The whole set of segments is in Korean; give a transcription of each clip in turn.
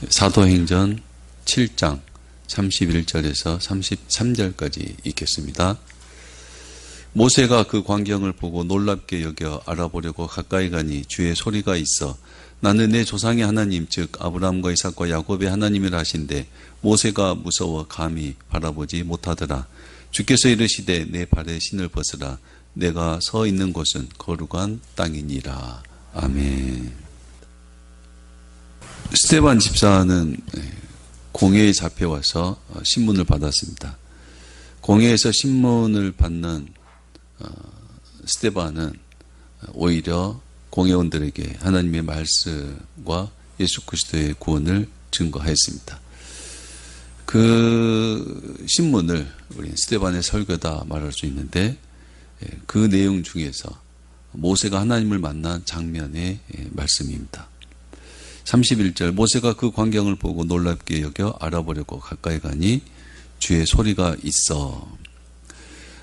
사도행전 7장 31절에서 33절까지 읽겠습니다. 모세가 그 광경을 보고 놀랍게 여겨 알아보려고 가까이 가니 주의 소리가 있어 나는 내 조상의 하나님 즉 아브라함과 이삭과 야곱의 하나님이라 하신대 모세가 무서워 감히 바라보지 못하더라. 주께서 이르시되 내 발에 신을 벗으라. 내가 서 있는 곳은 거룩한 땅이니라. 아멘. 스데반 집사는 공회에 잡혀와서 신문을 받았습니다. 공회에서 신문을 받는 스데반은 오히려 공회원들에게 하나님의 말씀과 예수 그리스도의 구원을 증거하였습니다. 그 신문을 우리 스데반의 설교다 말할 수 있는데 그 내용 중에서 모세가 하나님을 만난 장면의 말씀입니다. 31절 모세가 그 광경을 보고 놀랍게 여겨 알아보려고 가까이 가니 주의 소리가 있어.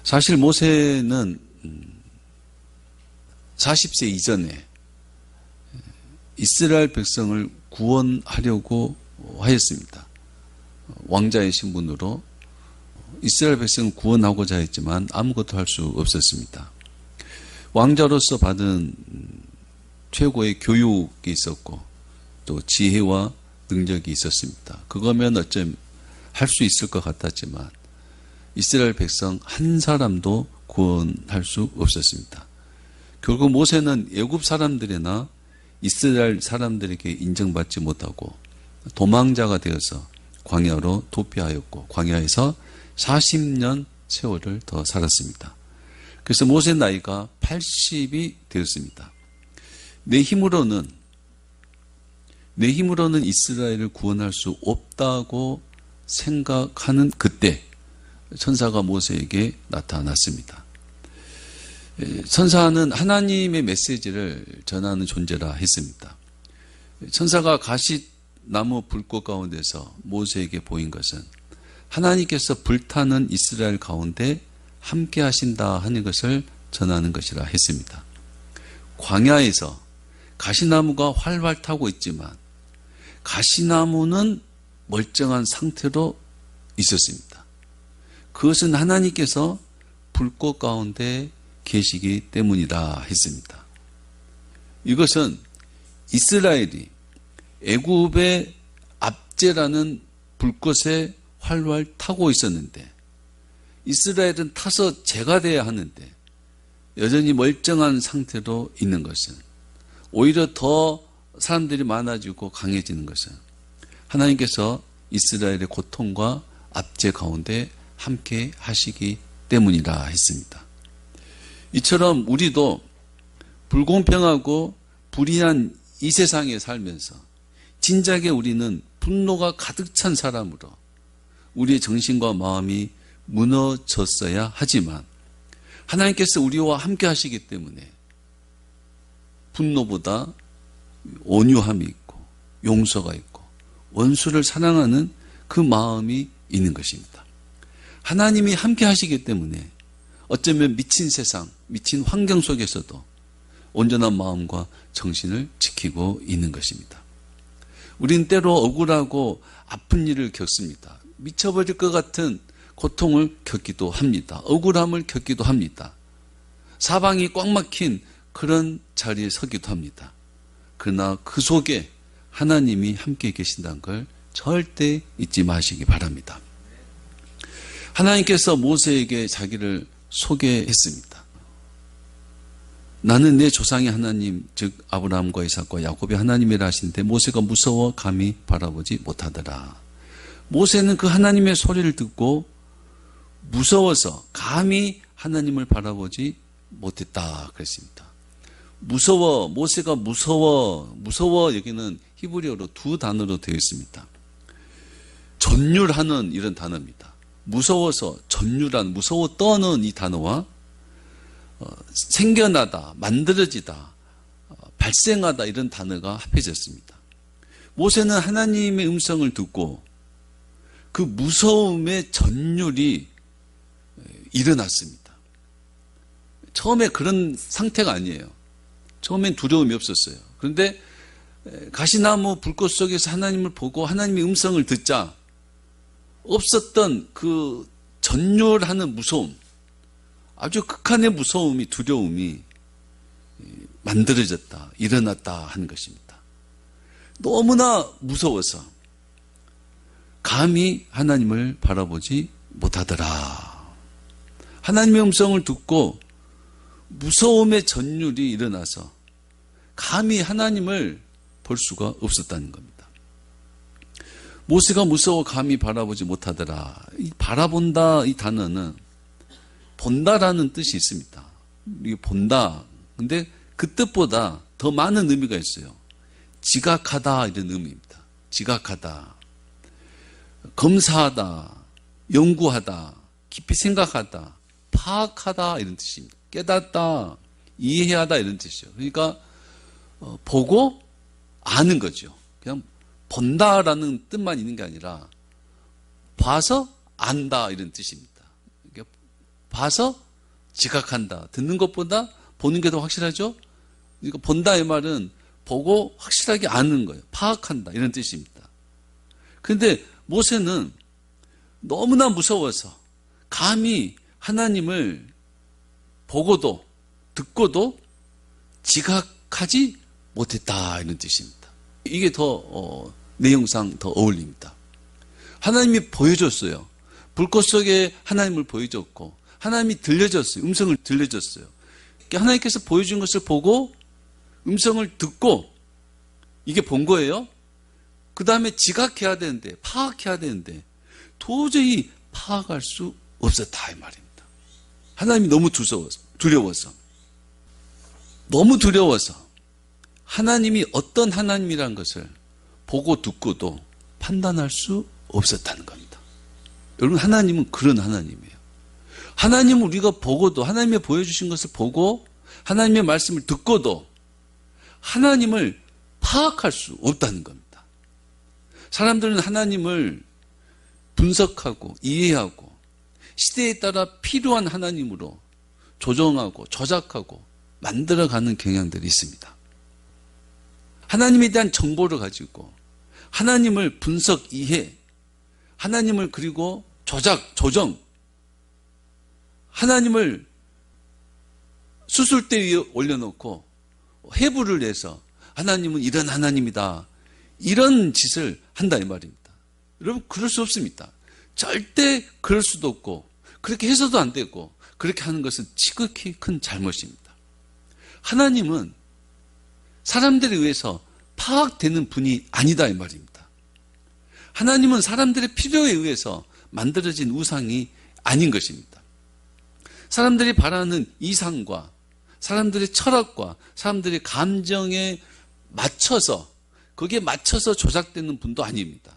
사실 모세는 40세 이전에 이스라엘 백성을 구원하려고 하였습니다. 왕자의 신분으로 이스라엘 백성을 구원하고자 했지만 아무것도 할 수 없었습니다. 왕자로서 받은 최고의 교육이 있었고 또 지혜와 능력이 있었습니다. 그거면 어쩜 할 수 있을 것 같았지만 이스라엘 백성 한 사람도 구원할 수 없었습니다. 결국 모세는 애굽 사람들이나 이스라엘 사람들에게 인정받지 못하고 도망자가 되어서 광야로 도피하였고 광야에서 40년 세월을 더 살았습니다. 그래서 모세 나이가 80이 되었습니다. 내 힘으로는 이스라엘을 구원할 수 없다고 생각하는 그때 천사가 모세에게 나타났습니다. 천사는 하나님의 메시지를 전하는 존재라 했습니다. 천사가 가시나무 불꽃 가운데서 모세에게 보인 것은 하나님께서 불타는 이스라엘 가운데 함께 하신다 하는 것을 전하는 것이라 했습니다. 광야에서 가시나무가 활활 타고 있지만 가시나무는 멀쩡한 상태로 있었습니다. 그것은 하나님께서 불꽃 가운데 계시기 때문이다 했습니다. 이것은 이스라엘이 애굽의 압제라는 불꽃에 활활 타고 있었는데 이스라엘은 타서 재가 돼야 하는데 여전히 멀쩡한 상태로 있는 것은 오히려 더 사람들이 많아지고 강해지는 것은 하나님께서 이스라엘의 고통과 압제 가운데 함께 하시기 때문이라 했습니다. 이처럼 우리도 불공평하고 불의한 이 세상에 살면서 진작에 우리는 분노가 가득 찬 사람으로 우리의 정신과 마음이 무너졌어야 하지만 하나님께서 우리와 함께 하시기 때문에 분노보다 온유함이 있고 용서가 있고 원수를 사랑하는 그 마음이 있는 것입니다. 하나님이 함께 하시기 때문에 어쩌면 미친 세상, 미친 환경 속에서도 온전한 마음과 정신을 지키고 있는 것입니다. 우린 때로 억울하고 아픈 일을 겪습니다. 미쳐버릴 것 같은 고통을 겪기도 합니다. 억울함을 겪기도 합니다. 사방이 꽉 막힌 그런 자리에 서기도 합니다. 그러나 그 속에 하나님이 함께 계신다는 걸 절대 잊지 마시기 바랍니다. 하나님께서 모세에게 자기를 소개했습니다. 나는 내 조상의 하나님 즉 아브라함과 이삭과 야곱의 하나님이라 하신데 모세가 무서워 감히 바라보지 못하더라. 모세는 그 하나님의 소리를 듣고 무서워서 감히 하나님을 바라보지 못했다 그랬습니다. 무서워, 모세가 무서워 여기는 히브리어로 두 단어로 되어 있습니다. 전율하는 이런 단어입니다. 무서워서 전율한, 무서워 떠는 이 단어와 생겨나다, 만들어지다, 발생하다 이런 단어가 합해졌습니다. 모세는 하나님의 음성을 듣고 그 무서움의 전율이 일어났습니다. 처음에 그런 상태가 아니에요. 처음엔 두려움이 없었어요. 그런데 가시나무 불꽃 속에서 하나님을 보고 하나님의 음성을 듣자 없었던 그 전율하는 무서움, 아주 극한의 무서움이, 두려움이 만들어졌다, 일어났다 하는 것입니다. 너무나 무서워서 감히 하나님을 바라보지 못하더라. 하나님의 음성을 듣고 무서움의 전율이 일어나서 감히 하나님을 볼 수가 없었다는 겁니다. 모세가 무서워 감히 바라보지 못하더라. 이 바라본다 이 단어는 본다라는 뜻이 있습니다. 이게 본다. 근데 그 뜻보다 더 많은 의미가 있어요. 지각하다 이런 의미입니다. 지각하다, 검사하다, 연구하다, 깊이 생각하다, 파악하다 이런 뜻입니다. 깨닫다, 이해하다 이런 뜻이죠. 그러니까 보고 아는 거죠. 그냥 본다라는 뜻만 있는 게 아니라 봐서 안다 이런 뜻입니다. 그러니까 봐서 지각한다. 듣는 것보다 보는 게 더 확실하죠. 그러니까 본다의 말은 보고 확실하게 아는 거예요. 파악한다 이런 뜻입니다. 그런데 모세는 너무나 무서워서 감히 하나님을 보고도 듣고도 지각하지 못했다 이런 뜻입니다. 이게 더 내용상 더 어울립니다. 하나님이 보여줬어요. 불꽃 속에 하나님을 보여줬고 하나님이 들려줬어요. 음성을 들려줬어요. 하나님께서 보여준 것을 보고 음성을 듣고 이게 본 거예요. 그 다음에 지각해야 되는데, 파악해야 되는데 도저히 파악할 수 없었다 이 말입니다. 하나님이 너무 두려워서 너무 두려워서 하나님이 어떤 하나님이라는 것을 보고 듣고도 판단할 수 없었다는 겁니다. 여러분, 하나님은 그런 하나님이에요. 하나님은 우리가 보고도, 하나님이 보여주신 것을 보고 하나님의 말씀을 듣고도 하나님을 파악할 수 없다는 겁니다. 사람들은 하나님을 분석하고 이해하고 시대에 따라 필요한 하나님으로 조정하고 조작하고 만들어가는 경향들이 있습니다. 하나님에 대한 정보를 가지고 하나님을 분석, 이해, 하나님을 그리고 조작, 조정, 하나님을 수술대 위에 올려놓고 해부를 내서 하나님은 이런 하나님이다, 이런 짓을 한다 이 말입니다. 여러분, 그럴 수 없습니다. 절대 그럴 수도 없고 그렇게 해서도 안 되고 그렇게 하는 것은 지극히 큰 잘못입니다. 하나님은 사람들에 의해서 파악되는 분이 아니다 이 말입니다. 하나님은 사람들의 필요에 의해서 만들어진 우상이 아닌 것입니다. 사람들이 바라는 이상과 사람들의 철학과 사람들의 감정에 맞춰서, 거기에 맞춰서 조작되는 분도 아닙니다.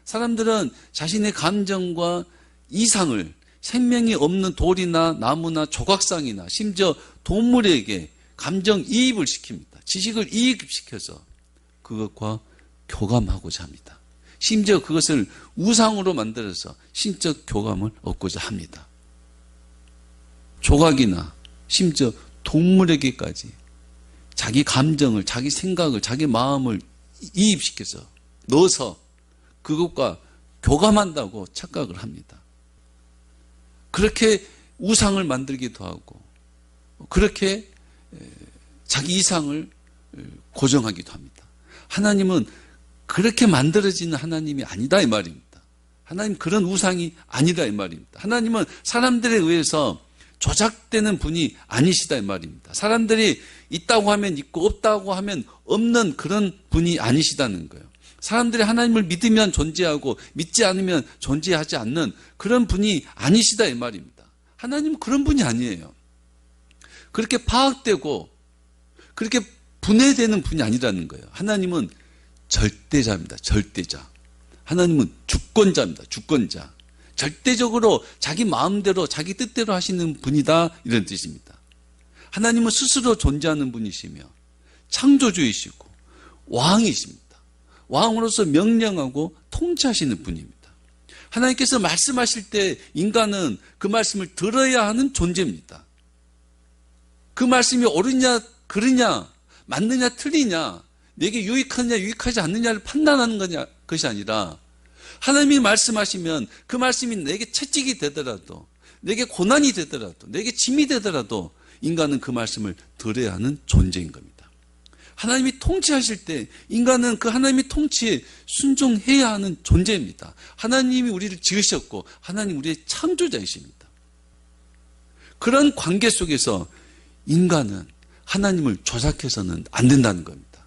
사람들은 자신의 감정과 이상을 생명이 없는 돌이나 나무나 조각상이나 심지어 동물에게 감정이입을 시킵니다. 지식을 이입시켜서 그것과 교감하고자 합니다. 심지어 그것을 우상으로 만들어서 신적 교감을 얻고자 합니다. 조각이나 심지어 동물에게까지 자기 감정을, 자기 생각을, 자기 마음을 이입시켜서 넣어서 그것과 교감한다고 착각을 합니다. 그렇게 우상을 만들기도 하고 그렇게 자기 이상을 고정하기도 합니다. 하나님은 그렇게 만들어지는 하나님이 아니다 이 말입니다. 하나님 그런 우상이 아니다 이 말입니다. 하나님은 사람들에 의해서 조작되는 분이 아니시다 이 말입니다. 사람들이 있다고 하면 있고 없다고 하면 없는 그런 분이 아니시다는 거예요. 사람들이 하나님을 믿으면 존재하고 믿지 않으면 존재하지 않는 그런 분이 아니시다 이 말입니다. 하나님은 그런 분이 아니에요. 그렇게 파악되고 그렇게 분해되는 분이 아니라는 거예요. 하나님은 절대자입니다. 절대자. 하나님은 주권자입니다. 주권자. 절대적으로 자기 마음대로 자기 뜻대로 하시는 분이다 이런 뜻입니다. 하나님은 스스로 존재하는 분이시며 창조주이시고 왕이십니다. 왕으로서 명령하고 통치하시는 분입니다. 하나님께서 말씀하실 때 인간은 그 말씀을 들어야 하는 존재입니다. 그 말씀이 옳으냐 그르냐 맞느냐 틀리냐 내게 유익하느냐 유익하지 않느냐를 판단하는 것이 아니라 하나님이 말씀하시면 그 말씀이 내게 채찍이 되더라도, 내게 고난이 되더라도, 내게 짐이 되더라도 인간은 그 말씀을 들어야 하는 존재인 겁니다. 하나님이 통치하실 때 인간은 그 하나님의 통치에 순종해야 하는 존재입니다. 하나님이 우리를 지으셨고 하나님 우리의 창조자이십니다. 그런 관계 속에서 인간은 하나님을 조작해서는 안 된다는 겁니다.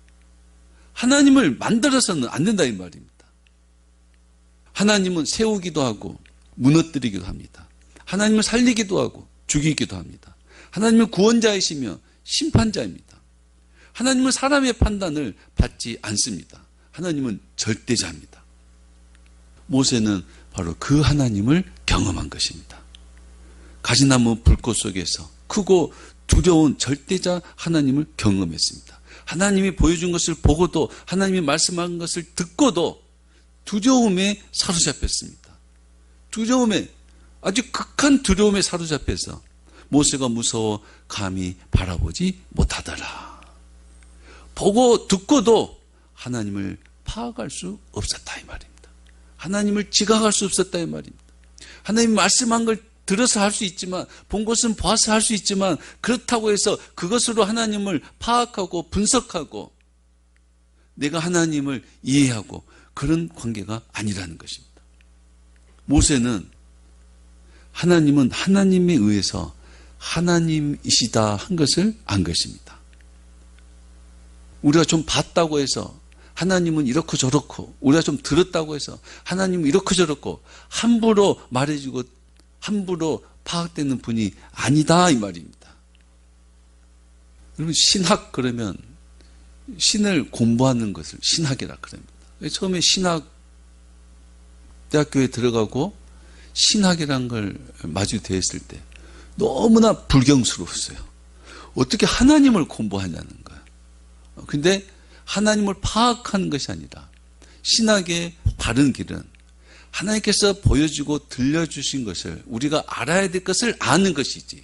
하나님을 만들어서는 안 된다 이 말입니다. 하나님은 세우기도 하고 무너뜨리기도 합니다. 하나님은 살리기도 하고 죽이기도 합니다. 하나님은 구원자이시며 심판자입니다. 하나님은 사람의 판단을 받지 않습니다. 하나님은 절대자입니다. 모세는 바로 그 하나님을 경험한 것입니다. 가시나무 불꽃 속에서 크고 두려운 절대자 하나님을 경험했습니다. 하나님이 보여준 것을 보고도, 하나님이 말씀한 것을 듣고도 두려움에 사로잡혔습니다. 두려움에, 아주 극한 두려움에 사로잡혀서 모세가 무서워 감히 바라보지 못하더라. 보고 듣고도 하나님을 파악할 수 없었다 이 말입니다. 하나님을 지각할 수 없었다 이 말입니다. 하나님이 말씀한 걸 들어서 할 수 있지만, 본 것은 봐서 할 수 있지만, 그렇다고 해서 그것으로 하나님을 파악하고 분석하고 내가 하나님을 이해하고 그런 관계가 아니라는 것입니다. 모세는 하나님은 하나님에 의해서 하나님이시다 한 것을 안 것입니다. 우리가 좀 봤다고 해서 하나님은 이렇고 저렇고, 우리가 좀 들었다고 해서 하나님은 이렇고 저렇고 함부로 말해주고 함부로 파악되는 분이 아니다 이 말입니다. 여러분, 신학 그러면 신을 공부하는 것을 신학이라 그럽니다. 처음에 신학 대학교에 들어가고 신학이라는 걸 마주 대했을 때 너무나 불경스러웠어요. 어떻게 하나님을 공부하냐는 거예요. 근데 하나님을 파악하는 것이 아니라 신학의 바른 길은 하나님께서 보여주고 들려주신 것을 우리가 알아야 될 것을 아는 것이지,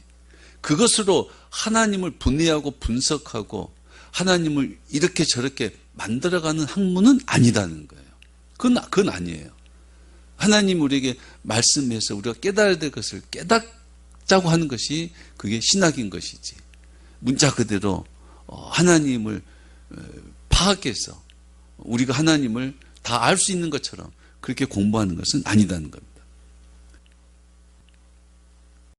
그것으로 하나님을 분해하고 분석하고 하나님을 이렇게 저렇게 만들어가는 학문은 아니다는 거예요. 그건 아니에요. 하나님 우리에게 말씀해서 우리가 깨달아야 될 것을 깨닫자고 하는 것이 그게 신학인 것이지, 문자 그대로 하나님을 파악해서 우리가 하나님을 다 알 수 있는 것처럼 그렇게 공부하는 것은 아니다는 겁니다.